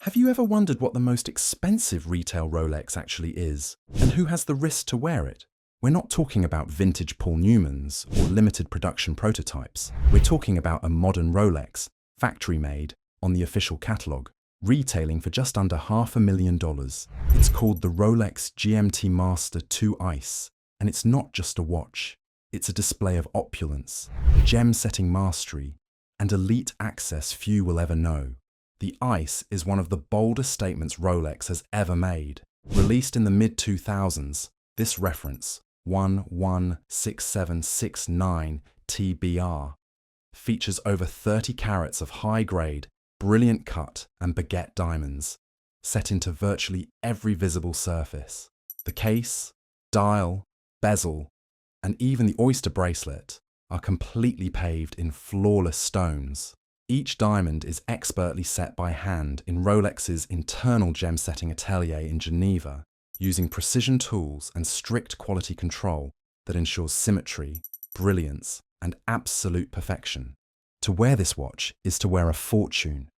Have you ever wondered what the most expensive retail Rolex actually is, and who has the risk to wear it? We're not talking about vintage Paul Newmans or limited production prototypes. We're talking about a modern Rolex, factory-made, on the official catalogue, retailing for just under $500,000. It's called the Rolex GMT-Master II Ice, and it's not just a watch. It's a display of opulence, gem-setting mastery, and elite access few will ever know. The Ice is one of the boldest statements Rolex has ever made. Released in the mid-2000s, this reference, 116769 TBR, features over 30 carats of high-grade, brilliant cut and baguette diamonds, set into virtually every visible surface. The case, dial, bezel, and even the oyster bracelet are completely paved in flawless stones. Each diamond is expertly set by hand in Rolex's internal gem-setting atelier in Geneva, using precision tools and strict quality control that ensures symmetry, brilliance, and absolute perfection. To wear this watch is to wear a fortune.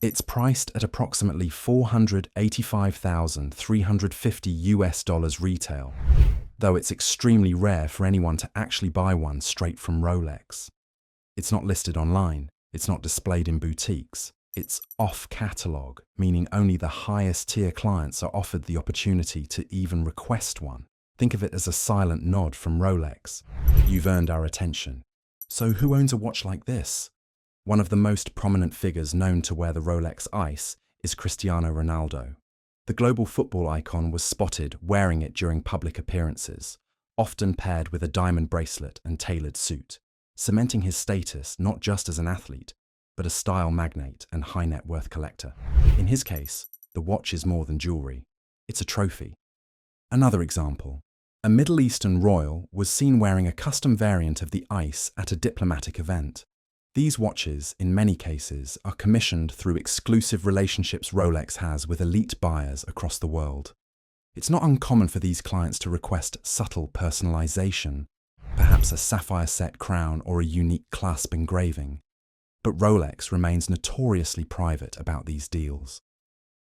It's priced at approximately $485,350 retail, though it's extremely rare for anyone to actually buy one straight from Rolex. It's not listed online. It's not displayed in boutiques. It's off-catalogue, meaning only the highest tier clients are offered the opportunity to even request one. Think of it as a silent nod from Rolex. You've earned our attention. So who owns a watch like this? One of the most prominent figures known to wear the Rolex Ice is Cristiano Ronaldo. The global football icon was spotted wearing it during public appearances, often paired with a diamond bracelet and tailored suit, cementing his status not just as an athlete, but a style magnate and high net worth collector. In his case, the watch is more than jewelry. It's a trophy. Another example. A Middle Eastern royal was seen wearing a custom variant of the Ice at a diplomatic event. These watches, in many cases, are commissioned through exclusive relationships Rolex has with elite buyers across the world. It's not uncommon for these clients to request subtle personalization, perhaps a sapphire set crown or a unique clasp engraving. But Rolex remains notoriously private about these deals.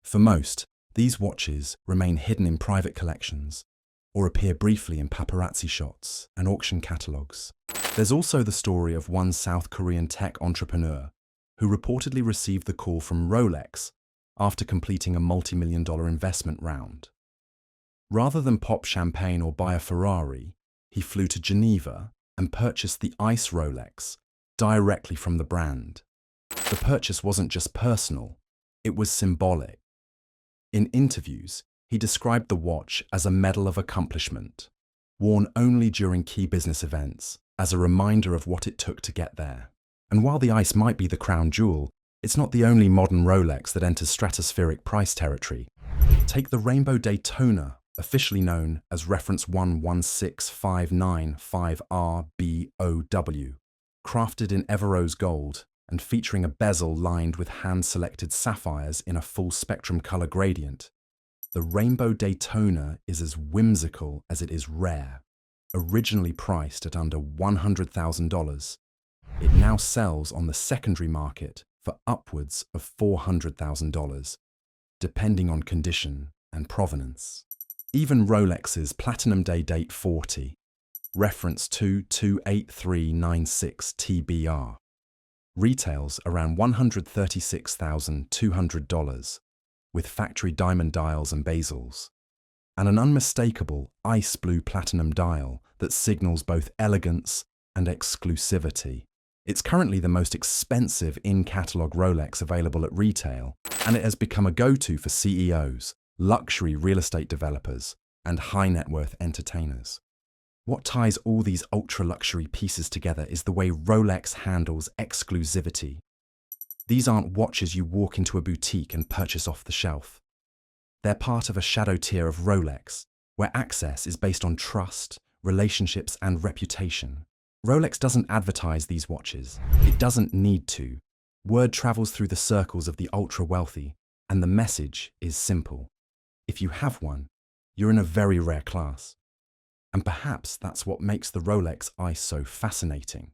For most, these watches remain hidden in private collections or appear briefly in paparazzi shots and auction catalogues. There's also the story of one South Korean tech entrepreneur who reportedly received the call from Rolex after completing a multi-million-dollar investment round. Rather than pop champagne or buy a Ferrari, he flew to Geneva and purchased the Ice Rolex directly from the brand. The purchase wasn't just personal, it was symbolic. In interviews, he described the watch as a medal of accomplishment, worn only during key business events, as a reminder of what it took to get there. And while the Ice might be the crown jewel, it's not the only modern Rolex that enters stratospheric price territory. Take the Rainbow Daytona, officially known as reference 116595RBOW, crafted in Everose gold and featuring a bezel lined with hand-selected sapphires in a full-spectrum color gradient. The Rainbow Daytona is as whimsical as it is rare. Originally priced at under $100,000, it now sells on the secondary market for upwards of $400,000, depending on condition and provenance. Even Rolex's Platinum Day Date 40, reference 228396 TBR, retails around $136,200, with factory diamond dials and bezels, and an unmistakable ice blue platinum dial that signals both elegance and exclusivity. It's currently the most expensive in-catalog Rolex available at retail, and it has become a go-to for CEOs, luxury real estate developers, and high-net-worth entertainers. What ties all these ultra-luxury pieces together is the way Rolex handles exclusivity. These aren't watches you walk into a boutique and purchase off the shelf. They're part of a shadow tier of Rolex, where access is based on trust, relationships, and reputation. Rolex doesn't advertise these watches. It doesn't need to. Word travels through the circles of the ultra-wealthy, and the message is simple. If you have one, you're in a very rare class. And perhaps that's what makes the Rolex Ice so fascinating.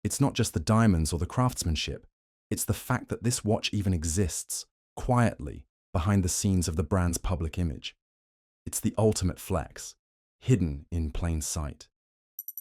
It's not just the diamonds or the craftsmanship, it's the fact that this watch even exists, quietly, behind the scenes of the brand's public image. It's the ultimate flex, hidden in plain sight.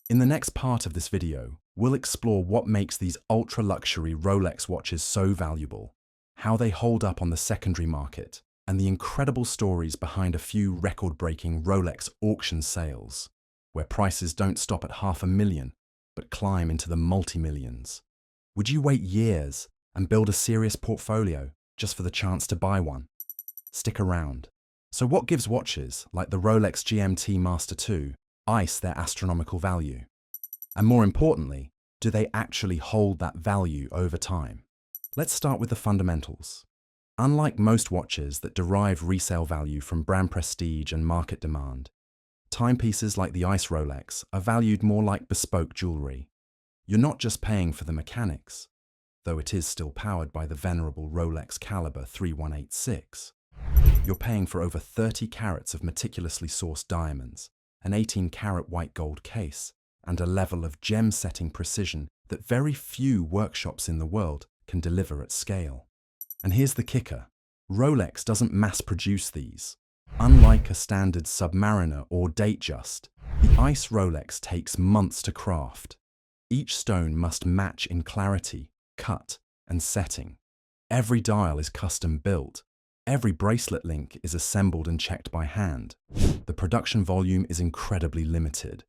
In the next part of this video, we'll explore what makes these ultra-luxury Rolex watches so valuable, how they hold up on the secondary market, and the incredible stories behind a few record-breaking Rolex auction sales, where prices don't stop at $500,000, but climb into the multi-millions. Would you wait years and build a serious portfolio just for the chance to buy one? Stick around. So what gives watches like the Rolex GMT-Master II Ice their astronomical value? And more importantly, do they actually hold that value over time? Let's start with the fundamentals. Unlike most watches that derive resale value from brand prestige and market demand, timepieces like the Ice Rolex are valued more like bespoke jewelry. You're not just paying for the mechanics, though it is still powered by the venerable Rolex caliber 3186. You're paying for over 30 carats of meticulously sourced diamonds, an 18-carat white gold case, and a level of gem-setting precision that very few workshops in the world can deliver at scale. And here's the kicker. Rolex doesn't mass-produce these. Unlike a standard Submariner or Datejust, the Ice Rolex takes months to craft. Each stone must match in clarity, cut, and setting. Every dial is custom-built. Every bracelet link is assembled and checked by hand. The production volume is incredibly limited.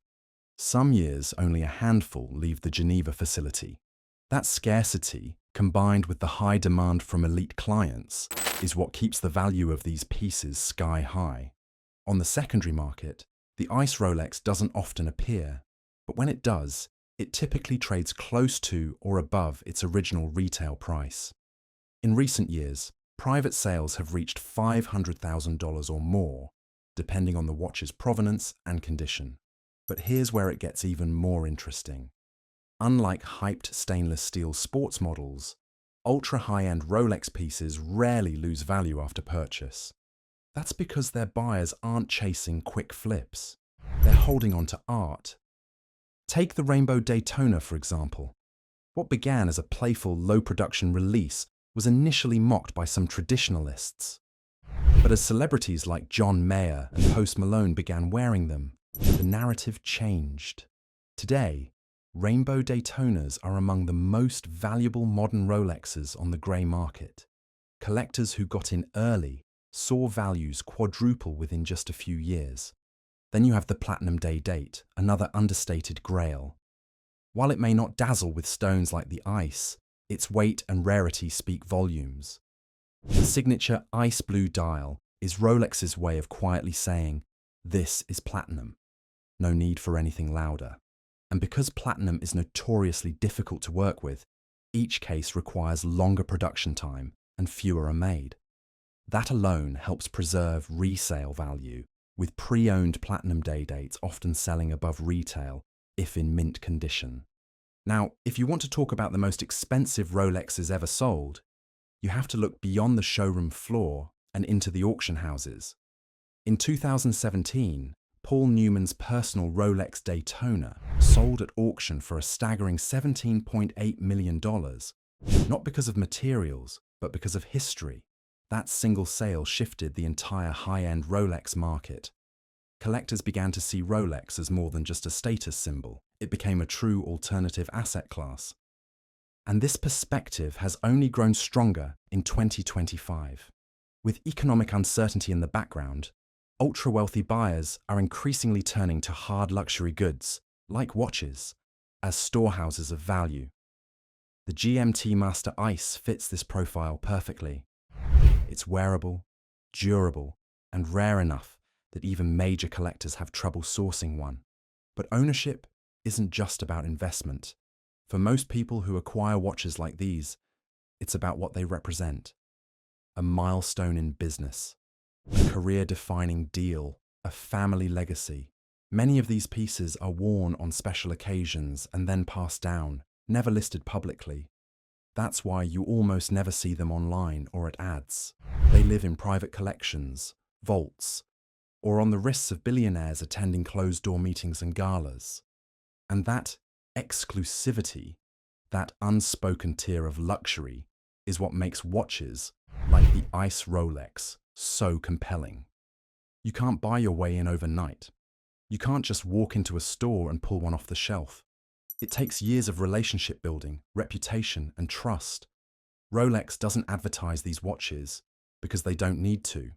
Some years, only a handful leave the Geneva facility. That scarcity, combined with the high demand from elite clients, is what keeps the value of these pieces sky high. On the secondary market, the Ice Rolex doesn't often appear, but when it does, it typically trades close to or above its original retail price. In recent years, private sales have reached $500,000 or more, depending on the watch's provenance and condition. But here's where it gets even more interesting. Unlike hyped stainless steel sports models, ultra-high-end Rolex pieces rarely lose value after purchase. That's because their buyers aren't chasing quick flips. They're holding on to art. Take the Rainbow Daytona, for example. What began as a playful, low-production release was initially mocked by some traditionalists. But as celebrities like John Mayer and Post Malone began wearing them, the narrative changed. Today, Rainbow Daytonas are among the most valuable modern Rolexes on the grey market. Collectors who got in early saw values quadruple within just a few years. Then you have the Platinum Day date, another understated grail. While it may not dazzle with stones like the Ice, its weight and rarity speak volumes. The signature ice blue dial is Rolex's way of quietly saying, "This is platinum." No need for anything louder. And because platinum is notoriously difficult to work with, each case requires longer production time and fewer are made. That alone helps preserve resale value, with pre-owned Platinum Day dates often selling above retail, if in mint condition. Now, if you want to talk about the most expensive Rolexes ever sold, you have to look beyond the showroom floor and into the auction houses. In 2017, Paul Newman's personal Rolex Daytona sold at auction for a staggering $17.8 million, not because of materials, but because of history. That single sale shifted the entire high-end Rolex market. Collectors began to see Rolex as more than just a status symbol. It became a true alternative asset class. And this perspective has only grown stronger in 2025. With economic uncertainty in the background, ultra-wealthy buyers are increasingly turning to hard luxury goods, like watches, as storehouses of value. The GMT-Master Ice fits this profile perfectly. It's wearable, durable, and rare enough that even major collectors have trouble sourcing one. But ownership isn't just about investment. For most people who acquire watches like these, it's about what they represent. A milestone in business, a career-defining deal, a family legacy. Many of these pieces are worn on special occasions and then passed down, never listed publicly. That's why you almost never see them online or at ads. They live in private collections, vaults, or on the wrists of billionaires attending closed-door meetings and galas. And that exclusivity, that unspoken tier of luxury, is what makes watches like the Ice Rolex so compelling. You can't buy your way in overnight. You can't just walk into a store and pull one off the shelf. It takes years of relationship building, reputation, and trust. Rolex doesn't advertise these watches because they don't need to.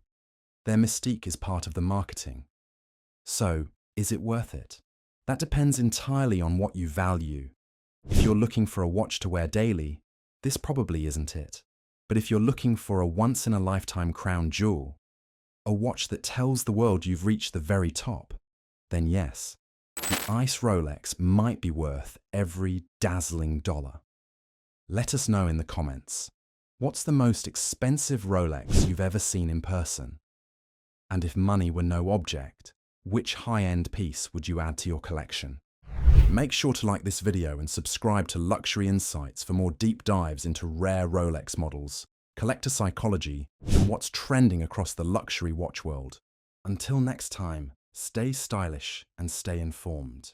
Their mystique is part of the marketing. So, is it worth it? That depends entirely on what you value. If you're looking for a watch to wear daily, this probably isn't it. But if you're looking for a once-in-a-lifetime crown jewel, a watch that tells the world you've reached the very top, then yes, the Ice Rolex might be worth every dazzling dollar. Let us know in the comments, what's the most expensive Rolex you've ever seen in person? And if money were no object, which high-end piece would you add to your collection? Make sure to like this video and subscribe to Luxury Insights for more deep dives into rare Rolex models, collector psychology, and what's trending across the luxury watch world. Until next time, stay stylish and stay informed.